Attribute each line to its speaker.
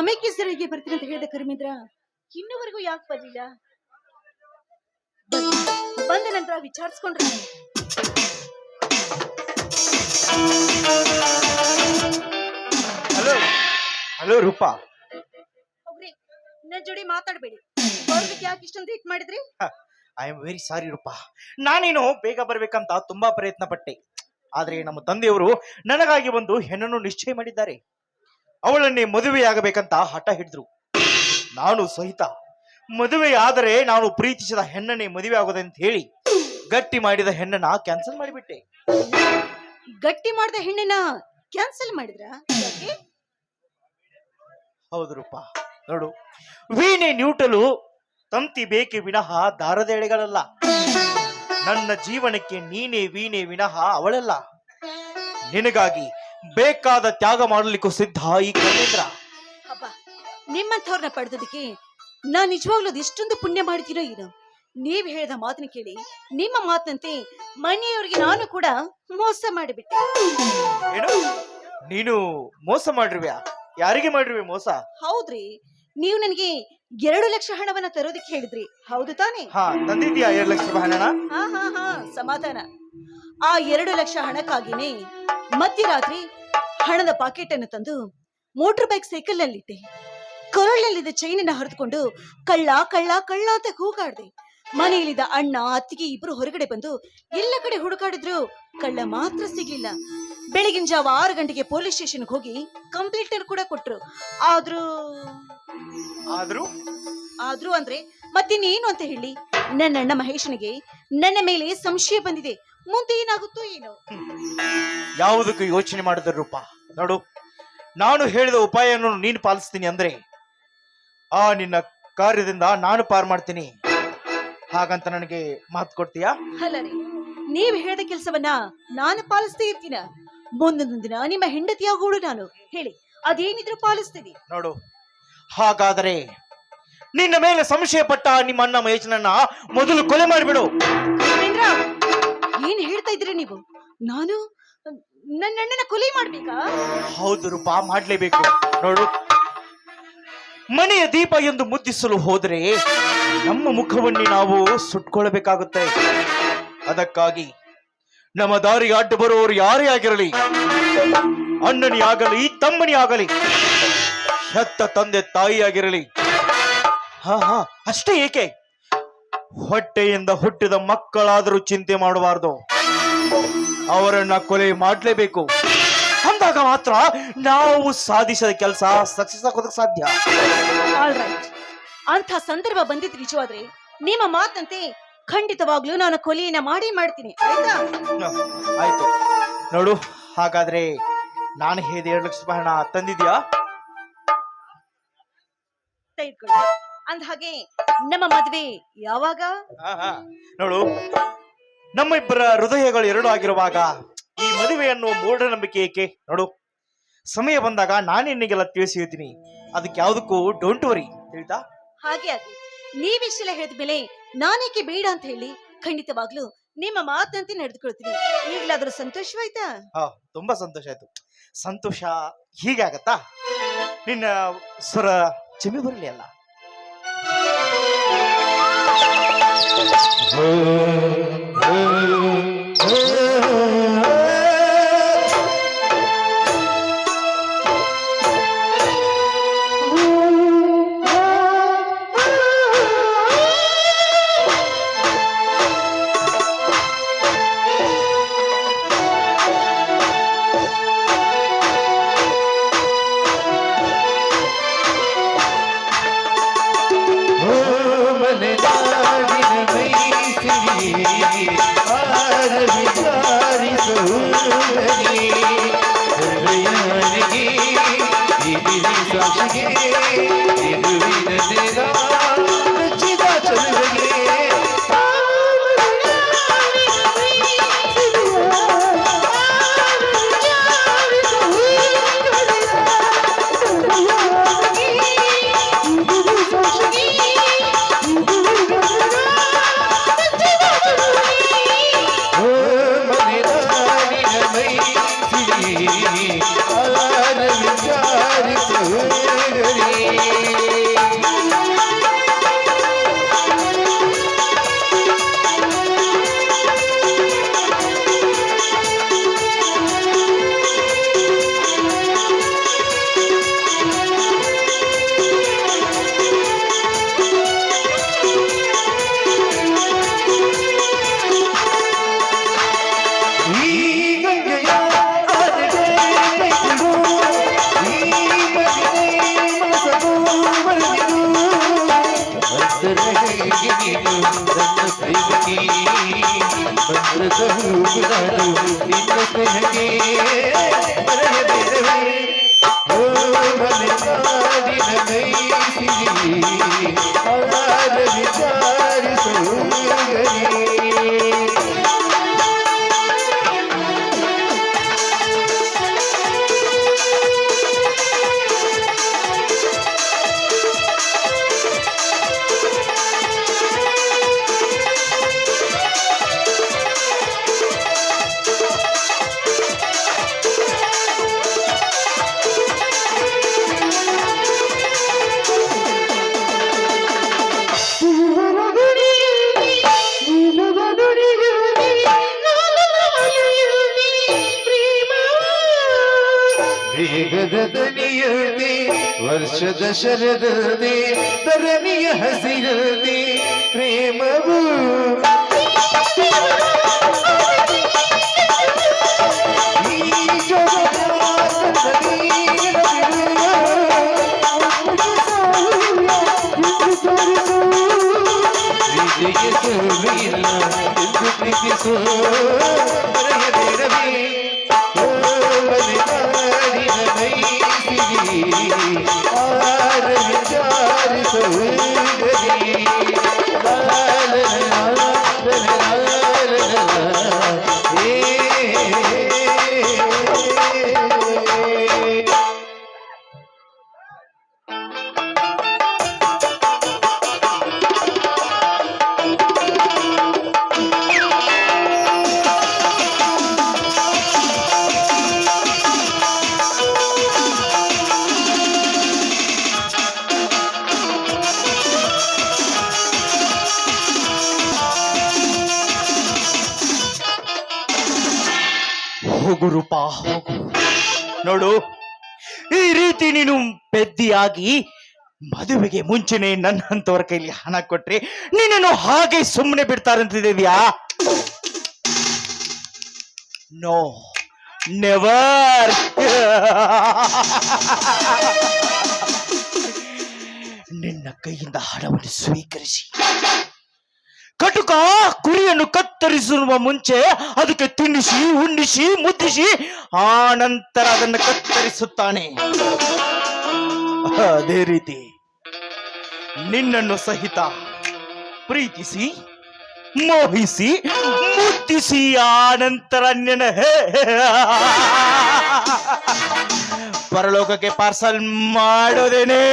Speaker 1: ಸಮಯಕ್ಕೆ ಸರಿಗೆ ಬರ್ತೀನಿ ಅಂತ ಹೇಳಿದ ಕರ್ಮೇಂದ್ರ ಇನ್ನುವರೆಗೂ ಯಾಕೆ ಬರ್ಲಿಲ್ಲ? ಬಂದ ನಂತರ ವಿಚಾರಿಸ್ಕೊಂಡ್ರೆ
Speaker 2: ಹಲೋ ಹಲೋ ರೂಪಾ,
Speaker 1: ಹೋಗ್ರಿ, ನನ್ನ ಜೋಡಿ ಮಾತಾಡ್ಬೇಡಿ. ಬರೋದಕ್ಕೆ ಯಾಕೆ ಇಷ್ಟೊಂದು ಲೇಟ್ ಮಾಡಿದ್ರಿ?
Speaker 2: I am very sorry Rupa. ನಾನೇನು ಬೇಗ ಬರ್ಬೇಕಂತ ತುಂಬಾ ಪ್ರಯತ್ನ ಪಟ್ಟೆ. ಆದ್ರೆ ನಮ್ಮ ತಂದೆಯವರು ನನಗಾಗಿ ಒಂದು ಹೆಣ್ಣನ್ನು ನಿಶ್ಚಯ ಮಾಡಿದ್ದಾರೆ. ಅವಳನ್ನೇ ಮದುವೆಯಾಗಬೇಕಂತ ಹಠ ಹಿಡಿದ್ರು. ನಾನು ಸಹಿತ ಮದುವೆ ಆದರೆ ನಾನು ಪ್ರೀತಿಸಿದ ಹೆಣ್ಣನ್ನೇ ಮದುವೆ ಆಗೋದಂತ ಹೇಳಿ ಗಟ್ಟಿ ಮಾಡಿದ ಹೆಣ್ಣನ್ನ ಕ್ಯಾನ್ಸಲ್ ಮಾಡಿಬಿಟ್ಟೆ.
Speaker 1: ಗಟ್ಟಿ ಮಾಡಿದ ಹೆಣ್ಣನ್ನ ಕ್ಯಾನ್ಸಲ್ ಮಾಡಿದ್ರ?
Speaker 2: ಹೌದು ರೂಪಾ, ನೋಡು, ವೀಣೆ ನ್ಯೂಟಲು ತಂತಿ ಬೇಕೆ ವಿನಃ ದಾರದ ಎಳೆಗಳಲ್ಲ. ನನ್ನ ಜೀವನಕ್ಕೆ ನೀನೇ ವೀಣೆ ವಿನಃ ಅವಳಲ್ಲ. ನಿನಗಾಗಿ ಬೇಕಾದ ತ್ಯಾಗ ಮಾಡಲಿಕ್ಕೂ ಸಿದ್ಧ ಈ ಕರ್ಮೇಂದ್ರ.
Speaker 1: ಹಬ್ಬ, ನಿಮ್ಮಂಥವ್ರನ್ನ ಪಡೆದೋದಕ್ಕೆ ನಾನ್ ನಿಜವಾಗ್ಲೂ ಇಷ್ಟೊಂದು ಪುಣ್ಯ ಮಾಡಿದ್ದೀನೋ ಏನೋ. ನೀವ್ ಹೇಳಿದ ಮಾತನ್ನ ಕೇಳಿ ನಿಮ್ಮ ಮಾತಂತೆ ಮನೆಯವರಿಗೆ ನಾನು ಕೂಡ ಮೋಸ ಮಾಡಿಬಿಟ್ಟೆ.
Speaker 2: ಏನು, ನೀನು ಮೋಸ ಮಾಡಿರ್ವ್ಯಾ? ಯಾರಿಗೆ ಮಾಡಿರ್ವೆ ಮೋಸ?
Speaker 1: ಹೌದ್ರಿ, ನೀವು ನನಗೆ 2 ಲಕ್ಷ ಹಣವನ್ನ ತರೋದಕ್ಕೆ ಹೇಳಿದ್ರಿ, ಹೌದು ತಾನೇ?
Speaker 2: ಹಾ, ತಂದಿದ್ಯಾ 2 ಲಕ್ಷ ಹಣನ?
Speaker 1: ಹಾ, ಸಮಾಧಾನ. ಆ 2 ಲಕ್ಷ ಹಣಕ್ಕಾಗಿನೇ ಮಧ್ಯರಾತ್ರಿ ಹಣದ ಪಾಕೆಟ್ ಅನ್ನು ತಂದು ಮೋಟರ್ ಬೈಕ್ ಸೈಕಲ್ ನಲ್ಲಿಟ್ಟೆ. ಕೊರಳಲ್ಲಿದ್ದ ಚೈನನ್ನ ಹರಿದುಕೊಂಡು ಕಳ್ಳ ಕಳ್ಳ ಕಳ್ಳ ಅಂತ ಕೂಗಾಡ್ದೆ. ಮನೆಯಲ್ಲಿದ್ದ ಅಣ್ಣ ಅತ್ತಿಗೆ ಇಬ್ರು ಹೊರಗಡೆ ಬಂದು ಎಲ್ಲ ಕಡೆ ಹುಡುಕಾಡಿದ್ರು, ಕಳ್ಳ ಮಾತ್ರ ಸಿಗ್ಲಿಲ್ಲ. ಬೆಳಗಿನ ಜಾವ 6 ಗಂಟೆಗೆ ಪೊಲೀಸ್ ಸ್ಟೇಷನ್ಗೆ ಹೋಗಿ ಕಂಪ್ಲೇಂಟ್ ಕೂಡ ಕೊಟ್ರು. ಆದ್ರೂ ಅಂದ್ರೆ ಮತ್ತಿನ್ನೇನು ಅಂತ ಹೇಳಿ, ನನ್ನ ಅಣ್ಣ ಮಹೇಶನಿಗೆ ನನ್ನ ಮೇಲೆ ಸಂಶಯ ಬಂದಿದೆ. ಮುಂದೆ ಏನಾಗುತ್ತೋ ಏನೋ.
Speaker 2: ಯಾವುದಕ್ಕೂ ಯೋಚನೆ ಮಾಡಿದ ರೂಪ. ನೋಡು, ನಾನು ಹೇಳಿದ ಉಪಾಯವನ್ನು ನೀನು ಪಾಲಿಸ್ತೀನಿ ಅಂದ್ರೆ ಆ ನಿನ್ನ ಕಾರ್ಯದಿಂದ ನಾನು ಪಾರ್ ಮಾಡ್ತೀನಿ. ಹಾಗಂತ ನನಗೆ ಮಾತು ಕೊಡ್ತೀಯಾ?
Speaker 1: ಅಲ್ಲ ರೀ, ನೀವ್ ಹೇಳಿದ ಕೆಲಸವನ್ನ ನಾನು ಪಾಲಿಸ್ತಾ ಇರ್ತೀನ. ಮುಂದೊಂದು ದಿನ ನಿಮ್ಮ ಹೆಂಡತಿಯಾಗೋಳು ನಾನು. ಹೇಳಿ, ಅದೇನಿದ್ರು ಪಾಲಿಸ್ತೀನಿ.
Speaker 2: ನೋಡು, ಹಾಗಾದರೆ ನಿನ್ನ ಮೇಲೆ ಸಂಶಯ ಪಟ್ಟ ನಿಮ್ಮ ಅಣ್ಣ ಮಹೇಶನನ್ನ ಮೊದಲು ಕೊಲೆ ಮಾಡಿಬಿಡು.
Speaker 1: ಏನ್ ಹೇಳ್ತಾ ಇದ್ರಿ ನೀವು? ನಾನು ನನ್ನ ಅಣ್ಣನ ಕೊಲೆ ಮಾಡ್ಬೇಕಾ?
Speaker 2: ಹೌದು ರೂಪಾ, ಮಾಡ್ಲೇಬೇಕು. ನೋಡು, ಮನೆಯ ದೀಪ ಎಂದು ಮುದ್ದಿಸಲು ಹೋದರೆ ನಮ್ಮ ಮುಖವನ್ನೇ ನಾವು ಸುಟ್ಕೊಳ್ಬೇಕಾಗುತ್ತೆ. ಅದಕ್ಕಾಗಿ ನಮ್ಮ ದಾರಿಗೆ ಅಡ್ಡ ಬರುವವರು ಯಾರೇ ಆಗಿರಲಿ, ಅಣ್ಣನೇ ಆಗಲಿ ತಮ್ಮನೇ ಆಗಲಿ, ಹೆತ್ತ ತಂದೆ ತಾಯಿಯಾಗಿರಲಿ, ಹಾ ಅಷ್ಟೇ ಏಕೆ, ಹೊಟ್ಟೆಯಿಂದ ಹುಟ್ಟಿದ ಮಕ್ಕಳಾದರೂ ಚಿಂತೆ ಮಾಡಬಾರದು. ಅವರನ್ನ ಕೊಲೆ ಮಾಡಲೇಬೇಕು. ಅಂದಾಗ ಮಾತ್ರ ನಾವು ಸಾಧಿಸಿದ ಕೆಲಸ ಸಕ್ಸಸ್ ಆಗೋದಕ್ಕೆ ಸಾಧ್ಯ.
Speaker 1: ಆಲ್ ರೈಟ್, ಅಂತ ಸಂದರ್ಭ ಬಂದಿದ್ ನಿಜವಾದ್ರೆ ನಿಮ್ಮ ಮಾತಂತೆ ಖಂಡಿತವಾಗ್ಲೂ ನಾನು ಕೊಲೆಯನ್ನ ಮಾಡ್ತೀನಿ, ಆಯ್ತಾ?
Speaker 2: ಆಯ್ತು. ನೋಡು, ಹಾಗಾದ್ರೆ ನಾನು ಹೇಳಿದ 2 ಲಕ್ಷ ರೂಪಾಯಿ ಹಣ ತಂದಿದ್ಯಾ?
Speaker 1: ಅಂದ ಹಾಗೆ ನಮ್ಮ ಮದ್ವೆ ಯಾವಾಗ?
Speaker 2: ನೋಡು, ನಮ್ಮಿಬ್ಬರ ಹೃದಯಗಳು 2 ಆಗಿರುವಾಗ ಈ ಮದುವೆಯನ್ನು ಮೂಢನಂಬಿಕೆ ಏಕೆ? ನೋಡು, ಸಮಯ ಬಂದಾಗ ನಾನು ನಿನಗೆಲ್ಲ ತಿಳಿಸಿ ಹೇಳ್ತೀನಿ. ಅದಕ್ಕೆ ಯಾವುದಕ್ಕೂ ಡೋಂಟ್ ವರಿ, ತಿಳಿತಾ?
Speaker 1: ಹಾಗೆ ಆಗ್ಲಿ. ನೀವಿಷ್ಟೆಲ್ಲ ಹೇಳಿದ ಮೇಲೆ ನಾನೇಕೆ ಬೇಡ ಅಂತ ಹೇಳಿ ಖಂಡಿತವಾಗ್ಲೂ ನಿಮ್ಮ ಮಾತಂತೆ ನಡೆದುಕೊಳ್ತೀನಿ. ಈಗಲಾದ್ರೂ ಸಂತೋಷವಾಯ್ತಾ?
Speaker 2: ತುಂಬಾ ಸಂತೋಷ ಆಯ್ತು. ಸಂತೋಷ ಹೀಗೆ ಆಗತ್ತಾ? ನಿನ್ನ ಸ್ವರ ಚಿಮ್ಮಿ ಬರಲಿ ಅಲ್ಲ.
Speaker 3: ವೇಗದ ದನಿಯದೆ ವರ್ಷದ ಶರದದೆ ಧರಣಿಯ ಹಸಿರದೆ ಪ್ರೇಮವು ಈ ಜಗತ್ತಿಲ್ಲ ಎಂದು ಪ್ರೀತಿಸೋ ಬರೆಯಬೇಡವೇ
Speaker 2: ಹೋಗು ರೂಪ ಹೋಗು. ನೋಡು, ಈ ರೀತಿ ನೀನು ಪೆದ್ದಿಯಾಗಿ ಮದುವೆಗೆ ಮುಂಚೆನೆ ನನ್ನಂತವರ ಕೈಲಿ ಹಣ ಕೊಟ್ರೆ ನೀನನ್ನು ಹಾಗೆ ಸುಮ್ಮನೆ ಬಿಡ್ತಾರಂತಿದ್ಯಾ? No, never. ನಿನ್ನ ಕೈಯಿಂದ ಹಣವನ್ನು ಸ್ವೀಕರಿಸಿ ಕಟುಕ ಕುರಿಯನ್ನು ಕತ್ತರಿಸುವ ಮುಂಚೆ ಅದಕ್ಕೆ ತಿನ್ನಿಸಿ ಉಣ್ಣಿಸಿ ಮುದ್ದಿಸಿ ಆ ನಂತರ ಅದನ್ನು ಕತ್ತರಿಸುತ್ತಾನೆ. ಅದೇ ರೀತಿ ನಿನ್ನನ್ನು ಸಹಿತ ಪ್ರೀತಿಸಿ ಮೋಹಿಸಿ ಮುದ್ದಿಸಿ ಆ ನಂತರ ನಿನ್ನ ಪರಲೋಕಕ್ಕೆ ಪಾರ್ಸಲ್ ಮಾಡೋದೇನೆ.